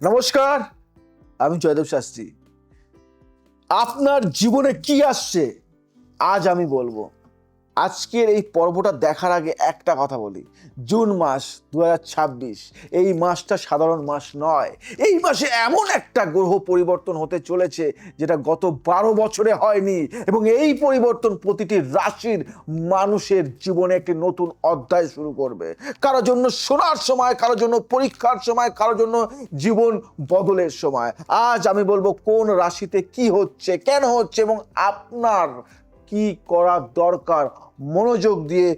নমস্কার, আমি জয়দেব শাস্ত্রী। আপনার জীবনে কি আসছে আজ আমি বলবো। আজকের এই পর্বটা দেখার আগে একটা কথা বলি। জুন মাস 2026, এই মাসটা সাধারণ মাস নয়। এই মাসে এমন একটা গ্রহ পরিবর্তন হতে চলেছে যেটা গত 12 বছরে হয়নি, এবং এই পরিবর্তন প্রতিটি রাশির মানুষের জীবনে একটি নতুন অধ্যায় শুরু করবে। কারোর জন্য শোনার সময়, কারোর জন্য পরীক্ষার সময়, কারোর জন্য জীবন বদলের সময়। আজ আমি বলবো কোন রাশিতে কি হচ্ছে, কেন হচ্ছে, এবং আপনার কি করা দরকার। মনোযোগ দিয়ে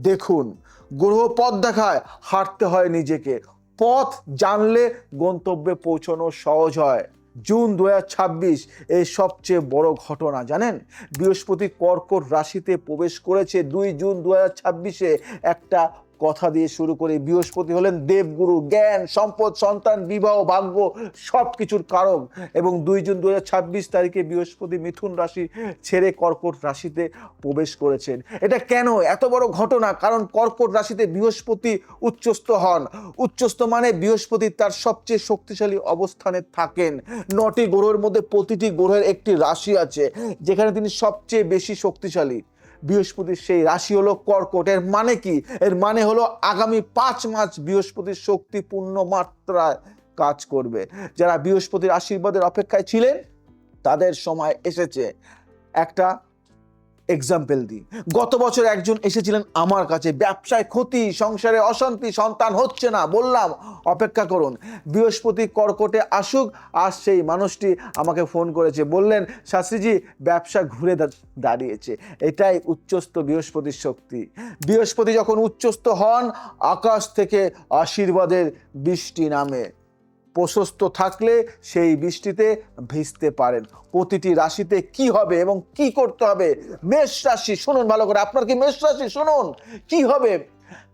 দেখুন। গ্রহ পথ দেখায়, হাঁটতে হয় নিজেকে। পথ জানলে গন্তব্যে পৌঁছানো সহজ হয়। জুন 2026 এই সবচেয়ে বড় ঘটনা জানেন। বৃহস্পতি কর্কট রাশিতে প্রবেশ করেছে 2 জুন 2026-এ। একটা কথা দিয়ে শুরু করি। বৃহস্পতি হলেন দেবগুরু, জ্ঞান, সম্পদ, সন্তান, বিবাহ, ভাগ্য সব কিছুর কারক। এবং 2 জুন 2026 তারিখে বৃহস্পতি মিথুন রাশি ছেড়ে কর্কট রাশিতে প্রবেশ করেছেন। এটা কেন এত বড় ঘটনা? কারণ কর্কট রাশিতে বৃহস্পতি উচ্চস্থ হন। উচ্চস্থ মানে বৃহস্পতি তার সবচেয়ে শক্তিশালী অবস্থানে থাকেন। 9টি গ্রহের মধ্যে প্রতিটি গ্রহের একটি রাশি আছে যেখানে তিনি সবচেয়ে বেশি শক্তিশালী। বৃহস্পতির সেই রাশি হলো কর্কট। এর মানে কি? এর মানে হলো আগামী 5 মাস বৃহস্পতির শক্তি পূর্ণ মাত্রায় কাজ করবে। যারা বৃহস্পতির আশীর্বাদের অপেক্ষায় ছিলেন তাদের সময় এসেছে। একটা এক্সাম্পল দিই। গত বছর একজন এসেছিলেন আমার কাছে, ব্যবসায় ক্ষতি, সংসারে অশান্তি, সন্তান হচ্ছে না। বললাম অপেক্ষা করুন, বৃহস্পতি কর্কটে আসুক। আর সেই মানুষটি আমাকে ফোন করেছে, বললেন শাস্ত্রীজি ব্যবসা ঘুরে দাঁড়িয়েছে। এটাই উচ্চস্থ বৃহস্পতির শক্তি। বৃহস্পতি যখন উচ্চস্থ হন, আকাশ থেকে আশীর্বাদের বৃষ্টি নামে। প্রশস্ত থাকলে সেই বৃষ্টিতে ভিজতে পারেন। প্রতিটি রাশিতে কি হবে এবং কি করতে হবে। মেষ রাশি শুনুন ভালো করে। আপনার কি মেষ রাশি? শুনুন কি হবে।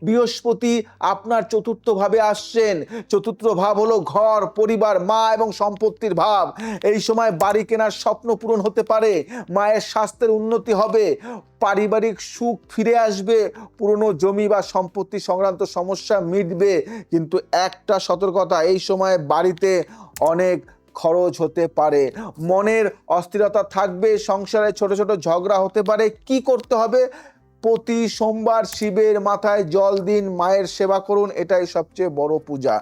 বৃহস্পতি আপনার চতুর্থ ভাবে আসছেন। চতুর্থ ভাব হলো ঘর, পরিবার, মা এবং সম্পত্তির ভাব। এই সময় বাড়ি কেনার স্বপ্ন পূরণ হতে পারে, মায়ের স্বাস্থ্যের উন্নতি হবে, পারিবারিক সুখ ফিরে আসবে, পুরনো জমি বা সম্পত্তি সংক্রান্ত সমস্যা মিটবে। কিন্তু একটা সতর্কতা, এই সময় বাড়িতে অনেক খরচ হতে পারে, মনের অস্থিরতা থাকবে, সংসারে ছোট ছোট ঝগড়া হতে পারে। কি করতে হবে? প্রতি সোমবার শিবের মাথায় জল দিন, মায়ের সেবা করুন, এটাই সবচেয়ে বড় পূজা।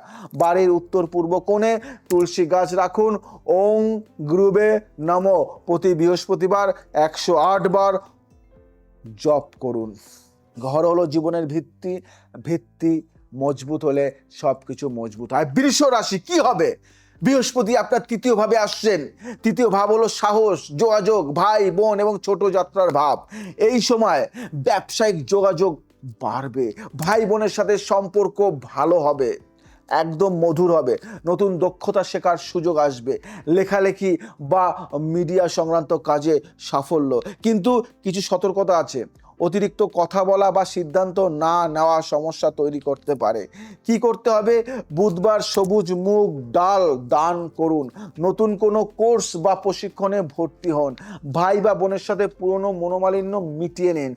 বাড়ির উত্তর পূর্ব কোণে তুলসী গাছ রাখুন। ওং গুরুবে নমঃ প্রতি বৃহস্পতিবার 108 বার জপ করুন। ঘর হলো জীবনের ভিত্তি। ভিত্তি মজবুত হলে সবকিছু মজবুত হয়। বৃষ রাশি কি হবে? বৃহস্পতি আপনার তৃতীয় ভাবে আসছেন। তৃতীয় ভাব হলো সাহস, যোগাযোগ, ভাই বোন এবং ছোট যাত্রার ভাব। এই সময় ব্যবসায়িক যোগাযোগ বাড়বে, ভাই বোনের সাথে সম্পর্ক ভালো হবে, একদম মধুর হবে। নতুন দক্ষতা শেখার সুযোগ আসবে, লেখালেখি বা মিডিয়া সংক্রান্ত কাজে সাফল্য। কিন্তু কিছু সতর্কতা আছে। অতিরিক্ত কথা বলা বা সিদ্ধান্ত না নেওয়া সমস্যা তৈরি করতে পারে। কি করতে হবে? বুধবার সবুজ মুগ ডাল দান করুন। নতুন কোনো কোর্স বা প্রশিক্ষণে ভর্তি হন। ভাই বা বোনের সাথে পুরনো মনোমালিন্য মিটিয়ে নিন।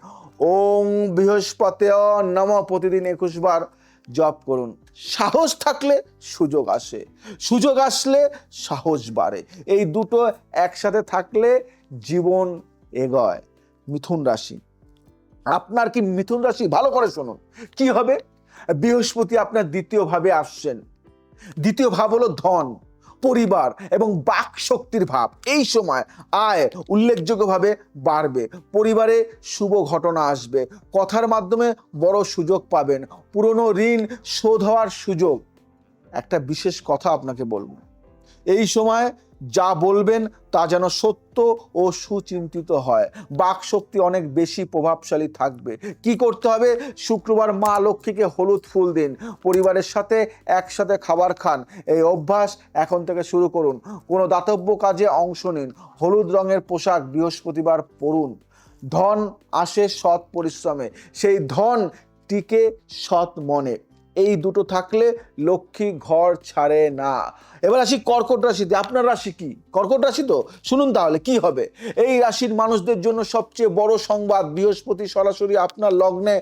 ওং বৃহস্পতেয় নমঃ প্রতিদিন 21 বার জপ করুন। সাহস থাকলে সুযোগ আসে, সুযোগ আসলে সাহস বাড়ে। এই দুটো একসাথে থাকলে জীবন এগোয়। মিথুন রাশি, আপনার কি মিথুন রাশি? ভালো করে শুনুন কি হবে। বৃহস্পতি আপনার দ্বিতীয় ভাবে আসছেন। দ্বিতীয় ভাব হলো ধন, পরিবার এবং বাক শক্তির ভাব। এই সময় আয় উল্লেখযোগ্যভাবে বাড়বে, পরিবারে শুভ ঘটনা আসবে, কথার মাধ্যমে বড় সুযোগ পাবেন, পুরনো ঋণ শোধ হওয়ার সুযোগ। একটা বিশেষ কথা আপনাকে বলবো, এই সময় যা বলবেন তা যেন সত্য ও সুচিন্তিত হয়। বাক শক্তি অনেক বেশি প্রভাবশালী থাকবে। কি করতে হবে? শুক্রবার মা লক্ষ্মীকে হলুদ ফুল দিন, পরিবারের সাথে একসাথে খাবার খান। এই অভ্যাস এখন থেকে শুরু করুন। কোনো দাতব্য কাজে অংশ নিন। হলুদ রঙের পোশাক বৃহস্পতিবার পরুন। ধন আসে সৎ পরিশ্রমে, সেই ধন টিকে সৎ মনে। এই দুটো থাকলে লক্ষ্মী ঘর ছাড়ে না। এবার আসি কর্কট রাশিতে। আপনার রাশি কি? কর্কট রাশি তো? শুনুন তাহলে কি হবে। এই রাশির মানুষদের জন্য সবচেয়ে বড় সংবাদ, বৃহস্পতি সরাসরি আপনার লগ্নে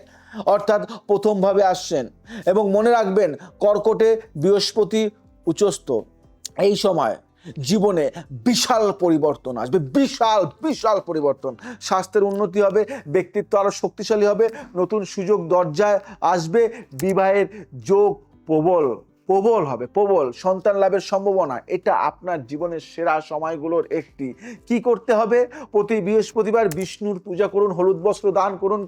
অর্থাৎ প্রথম ভাবে আসছেন। এবং মনে রাখবেন কর্কটে বৃহস্পতি উচ্চস্থ। এই সময় জীবনে বিশাল পরিবর্তন আসবে, বিশাল বিশাল পরিবর্তন। স্বাস্থ্যের উন্নতি হবে, ব্যক্তিত্ব আরো শক্তিশালী হবে, নতুন সুযোগ দরজায় আসবে, বিবাহের যোগ প্রবল প্রবল হবে, প্রবল সন্তান লাভের সম্ভাবনা। এটা আপনার জীবনের সেরা সময়গুলোর একটি। কি করতে হবে? প্রতি বৃহস্পতিবার বিষ্ণুর পূজা করুন, হলুদ বস্ত্র দান করুন,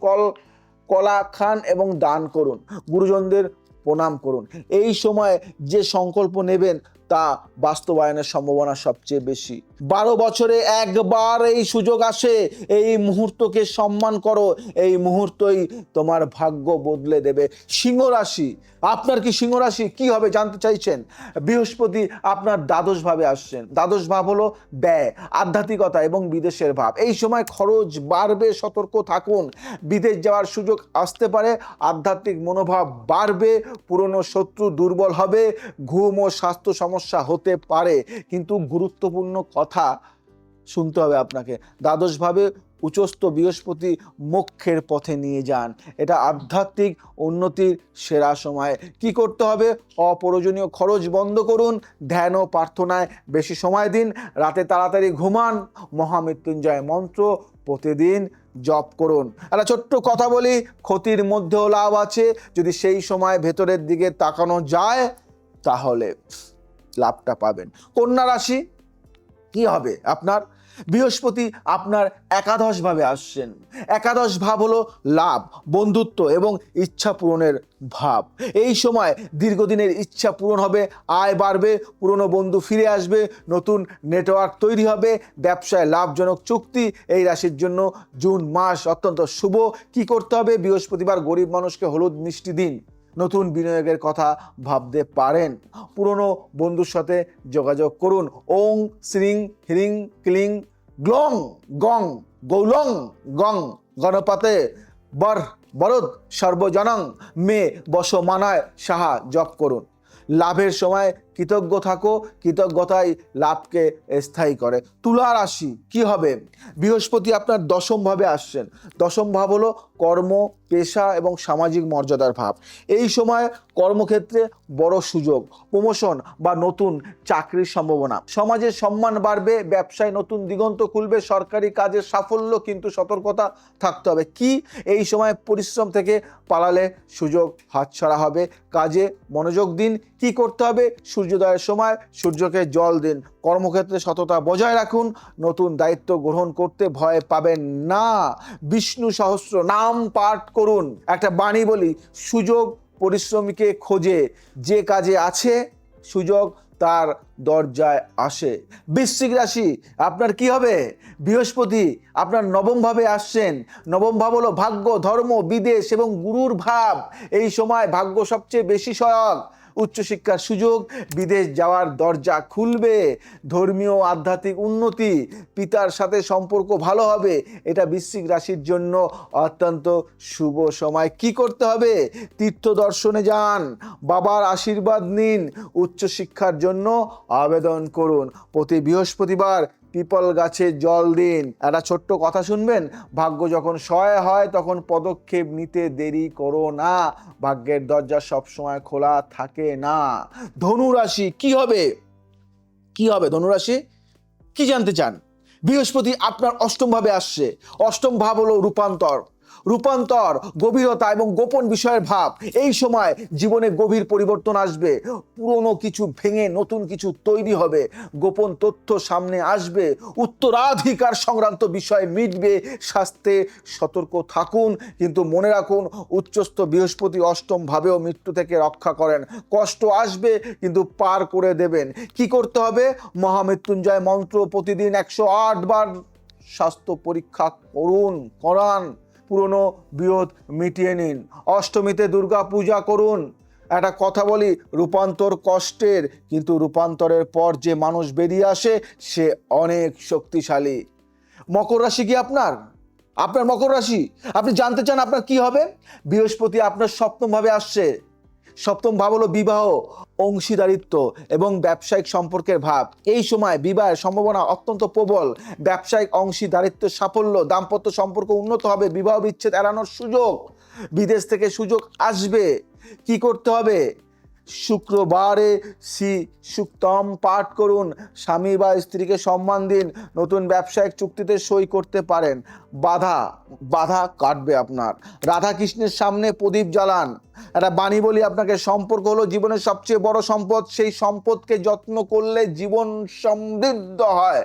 কলা খান এবং দান করুন, গুরুজনদের প্রণাম করুন। এই সময় যে সংকল্প নেবেন তা বাস্তবায়নের সম্ভাবনা সবচেয়ে বেশি। 12 বছরে একবার এই সুযোগ আসে, এই মুহূর্তকে সম্মান করো, এই মুহূর্তই তোমার ভাগ্য বদলে দেবে। সিংহ রাশি, আপনার কি সিংহ রাশি কি হবে জানতে চাইছেন? বৃহস্পতি আপনার দ্বাদশ ভাবে আসছেন। দ্বাদশ ভাব হলো ব্যয়, আধ্যাত্মিকতা এবং বিদেশের ভাব। এই সময় খরচ বাড়বে, সতর্ক থাকুন। বিদেশ যাওয়ার সুযোগ আসতে পারে, আধ্যাত্মিক মনোভাব বাড়বে, পুরনো শত্রু দুর্বল হবে, ঘুম ও স্বাস্থ্য সমস্যা হতে পারে। কিন্তু গুরুত্বপূর্ণ কথা শুনতে হবে আপনাকে, দ্বাদশভাবে উচ্চস্থ বৃহস্পতি মোক্ষের পথে নিয়ে যান। এটা আধ্যাত্মিক উন্নতির সেরা সময়। কি করতে হবে? অপ্রয়োজনীয় খরচ বন্ধ করুন, ধ্যান ও প্রার্থনায় বেশি সময় দিন, রাতে তাড়াতাড়ি ঘুমান, মহামৃত্যুঞ্জয় মন্ত্র প্রতিদিন জপ করুন। একটা ছোট্ট কথা বলি, ক্ষতির মধ্যেও লাভ আছে। যদি সেই সময় ভেতরের দিকে তাকানো যায় তাহলে লাভটা পাবেন। কন্যা রাশি কি হবে আপনার? বৃহস্পতি আপনার একাদশ ভাবে আসছেন। একাদশ ভাব হলো লাভ, বন্ধুত্ব এবং ইচ্ছা পূরণের ভাব। এই সময় দীর্ঘদিনের ইচ্ছা পূরণ হবে, আয় বাড়বে, পুরনো বন্ধু ফিরে আসবে, নতুন নেটওয়ার্ক তৈরি হবে, ব্যবসায় লাভজনক চুক্তি। এই রাশির জন্য জুন মাস অত্যন্ত শুভ। কি করতে হবে? বৃহস্পতিবার গরিব মানুষকে হলুদ মিষ্টি দিন, নতুন বিনিয়োগের কথা ভাবতে পারেন, পুরনো বন্ধুর সাথে যোগাযোগ করুন। ওং শ্রীং হ্রিং ক্লিং গ্লং গং গৌলং গং গণপতে বরদ সর্বজনং মে বসমানায় সাহা জপ করুন। লাভের সময় কৃতজ্ঞ থাকো, কৃতজ্ঞতাই লাভকে স্থায়ী করে। তুলা রাশি কি হবে? বৃহস্পতি আপনার দশম ভাবে আসছেন। দশম ভাব হলো কর্ম, পেশা এবং সামাজিক মর্যাদার ভাব। এই সময় কর্মক্ষেত্রে বড় সুযোগ, প্রমোশন বা নতুন চাকরির সম্ভাবনা, সমাজের সম্মান বাড়বে, ব্যবসায় নতুন দিগন্ত খুলবে, সরকারি কাজের সাফল্য। কিন্তু সতর্কতা থাকতে হবে। কি? এই সময় পরিশ্রম থেকে পালালে সুযোগ হাতছাড়া হবে, কাজে মনোযোগ দিন। কি করতে হবে? সূর্যোদয়ের সময় সূর্যকে জল দিন, কর্মক্ষেত্রে সততা বজায় রাখুন, নতুন দায়িত্ব গ্রহণ করতে ভয় পাবেন না, বিষ্ণু সহস্র নাম পাঠ করুন। একটা বাণী বলি, সুযোগ পরিশ্রমীকে খোঁজে, যে কাজে আছে সুযোগ তার দরজায় আসে। বৃশ্চিক রাশি আপনার কি হবে? বৃহস্পতি আপনার নবম ভাবে আসছেন। নবম ভাব হলো ভাগ্য, ধর্ম, বিদেশ এবং গুরুর ভাব। এই সময় ভাগ্য সবচেয়ে বেশি সহায়ক, উচ্চশিক্ষার সুযোগ, বিদেশ যাওয়ার দরজা খুলবে, ধর্মীয় আধ্যাত্মিক উন্নতি, পিতার সাথে সম্পর্ক ভালো হবে। এটা বৃশ্চিক রাশির জন্য অত্যন্ত শুভ সময়। কি করতে হবে? তীর্থ দর্শনে যান, বাবার আশীর্বাদ নিন, উচ্চশিক্ষার জন্য আবেদন করুন। প্রতি বৃহস্পতিবার পিপল গাছে জল দিন। একটা ছোট্ট কথা শুনবেন, ভাগ্য যখন সহায় হয় তখন পদক্ষেপ নিতে দেরি করো না, ভাগ্যের দরজা সবসময় খোলা থাকে না। ধনু রাশি কি হবে? কি হবে ধনুরাশি? কি জানতে চান? বৃহস্পতি আপনার অষ্টম ভাবে আসছে। অষ্টম ভাব হলো রূপান্তর, রূপান্তর, গভীরতা এবং গোপন বিষয়ের ভাব। এই সময় জীবনে গভীর পরিবর্তন আসবে, পুরনো কিছু ভেঙে নতুন কিছু তৈরি হবে, গোপন তথ্য সামনে আসবে, উত্তরাধিকার সংক্রান্ত বিষয় মিটবে। স্বাস্থ্যে সতর্ক থাকুন, কিন্তু মনে রাখুন উচ্চস্থ বৃহস্পতি অষ্টম ভাবেও মৃত্যু থেকে রক্ষা করেন। কষ্ট আসবে কিন্তু পার করে দেবেন। কি করতে হবে? মহামৃত্যুঞ্জয় মন্ত্র প্রতিদিন 108 বার স্বাস্থ্য পরীক্ষা করান, পুরনো বিরোধ মিটিয়ে নিন। অষ্টমীতে দুর্গা পূজা করুন। একটা কথা বলি, রূপান্তর কষ্টের, কিন্তু রূপান্তরের পর যে মানুষ বেরিয়ে আসে সে অনেক শক্তিশালী। মকর রাশি কি আপনার? আপনার মকর রাশি, আপনি জানতে চান আপনার কি হবে? বৃহস্পতি আপনার সপ্তম ভাবে আসছে। সপ্তম ভাব হলো বিবাহ, অংশীদারিত্ব এবং ব্যবসায়িক সম্পর্কের ভাব। এই সময় বিবাহের সম্ভাবনা অত্যন্ত প্রবল, ব্যবসায়িক অংশীদারিত্বের সাফল্য, দাম্পত্য সম্পর্ক উন্নত হবে, বিবাহ বিচ্ছেদ এড়ানোর সুযোগ, বিদেশ থেকে সুযোগ আসবে। কি করতে হবে? শুক্রবারে শ্রী সুক্তম পাঠ করুন, স্বামী বা স্ত্রীকে সম্মান দিন, নতুন ব্যবসায়িক চুক্তিতে সই করতে পারেন, বাধা কাটবে আপনার। রাধা কৃষ্ণের সামনে প্রদীপ জ্বালান। একটা বাণী বলি আপনাকে, সম্পর্ক হলো জীবনের সবচেয়ে বড় সম্পদ, সেই সম্পদকে যত্ন করলে জীবন সমৃদ্ধ হয়।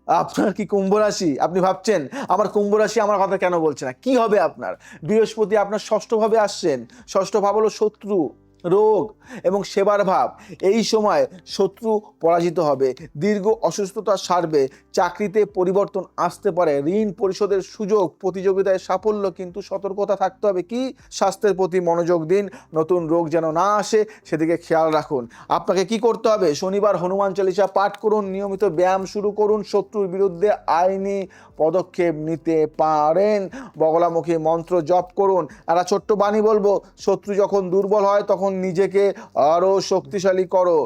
আপনার কি কুম্ভ রাশি? আপনি ভাবছেন আমার কুম্ভ রাশি আমার কথা কেন বলছে না, কি হবে আপনার? বৃহস্পতি আপনার ষষ্ঠ ভাবে আসছেন। ষষ্ঠ ভাব হলো শত্রু, রোগ এবং সেবার ভাব। এই সময় শত্রু পরাজিত হবে, দীর্ঘ অসুস্থতা সারবে, চাকরিতে পরিবর্তন আসতে পারে, ঋণ পরিশোধের সুযোগ, প্রতিযোগিতায় সাফল্য, কিন্তু সতর্কতা থাকতে হবে। কি? স্বাস্থ্যের প্রতি মনোযোগ দিন, নতুন রোগ যেন না আসে সেদিকে খেয়াল রাখুন। আপনাকে কি করতে হবে? শনিবার হনুমান চালিসা পাঠ করুন, নিয়মিত ব্যায়াম শুরু করুন, শত্রুর বিরুদ্ধে আইনি পদক্ষেপ নিতে পারেন, বগলামুখী মন্ত্র জপ করুন। একটা ছোট্ট বাণী বলবো, শত্রু যখন দুর্বল হয় তখন নিজেকে আরো শক্তিশালী করো,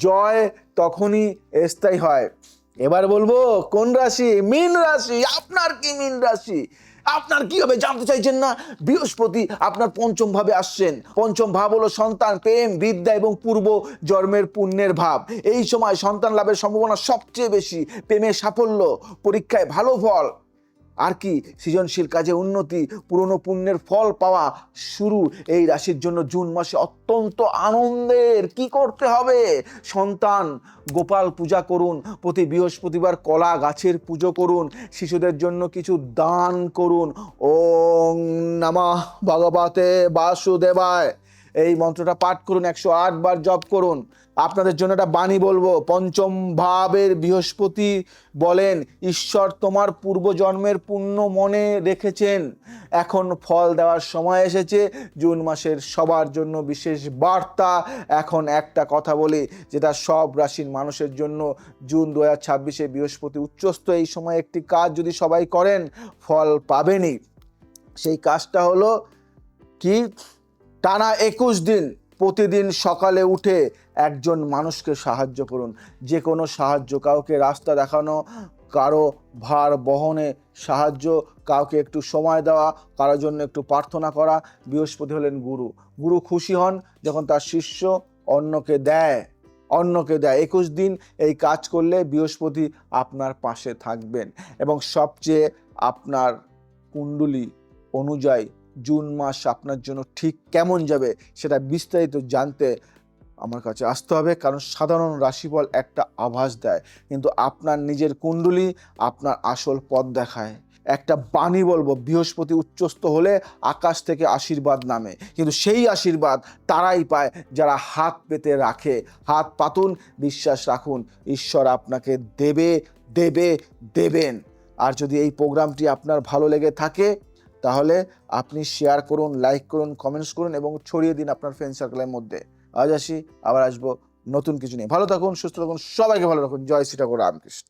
জয় তখনই স্থায়ী হয়। এবার বলবো কোন রাশি? মীন রাশি। আপনার কি মীন রাশি? আপনার কি হবে জানতে চাইছেন না? বৃহস্পতি আপনার পঞ্চম ভাবে আসছেন। পঞ্চম ভাব হলো সন্তান, প্রেম, বিদ্যা এবং পূর্ব জন্মের পুণ্যের ভাব। এই সময় সন্তান লাভের সম্ভাবনা সবচেয়ে বেশি, প্রেমে সাফল্য, পরীক্ষায় ভালো ফল, আর কি সৃজনশীল কাজে উন্নতি, পুরনো পুণ্যের ফল পাওয়া শুরু। এই রাশির জন্য জুন মাসে অত্যন্ত আনন্দের। কি করতে হবে? সন্তান গোপাল পূজা করুন, প্রতি বৃহস্পতিবার কলা গাছের পুজো করুন, শিশুদের জন্য কিছু দান করুন। ওং নমঃ ভগবতে বাসুদেবায় এই মন্ত্রটা পাঠ করুন, 108 বার জপ করুন। আপনাদের জন্য একটা বাণী বলবো, পঞ্চম ভাবের বৃহস্পতি বলেন, ঈশ্বর তোমার পূর্বজন্মের পুণ্য মনে রেখেছেন, এখন ফল দেওয়ার সময় এসেছে। জুন মাসের সবার জন্য বিশেষ বার্তা। এখন একটা কথা বলি যেটা সব রাশির মানুষের জন্য, জুন 2026-এ বৃহস্পতি উচ্চস্থ। এই সময় একটি কাজ যদি সবাই করেন ফল পাবেনই। সেই কাজটা হলো কি? টানা 21 দিন প্রতিদিন সকালে উঠে একজন মানুষকে সাহায্য করুন। যে কোনো সাহায্য, কাউকে রাস্তা দেখানো, কারো ভার বহনে সাহায্য, কাউকে একটু সময় দেওয়া, কারোর জন্য একটু প্রার্থনা করা। বৃহস্পতি হলেন গুরু। গুরু খুশি হন যখন তার শিষ্য অন্যকে দেয়। 21 দিন এই কাজ করলে বৃহস্পতি আপনার পাশে থাকবেন। এবং সবচেয়ে আপনার কুণ্ডলী অনুযায়ী জুন মাস আপনার জন্য ঠিক কেমন যাবে সেটা বিস্তারিত জানতে আমার কাছে আসতে হবে, কারণ সাধারণ রাশিফল একটা আভাস দেয়, কিন্তু আপনার নিজের কুণ্ডলী আপনার আসল পথ দেখায়। একটা বাণী বলবো, বৃহস্পতি উচ্চস্থ হলে আকাশ থেকে আশীর্বাদ নামে, কিন্তু সেই আশীর্বাদ তারাই পায় যারা হাত পেতে রাখে। হাত পাতুন, বিশ্বাস রাখুন, ঈশ্বর আপনাকে দেবেন। আর যদি এই প্রোগ্রামটি আপনার ভালো লেগে থাকে তাহলে আপনি শেয়ার করুন, লাইক করুন, কমেন্টস করুন এবং ছড়িয়ে দিন আপনার ফ্রেন্ড সার্কেলের মধ্যে। আজ আসি, আবার আসবো নতুন কিছু নিয়ে। ভালো থাকুন, সুস্থ থাকুন, সবাইকে ভালো রাখুন। জয় শ্রী ঠাকুর রামকৃষ্ণ।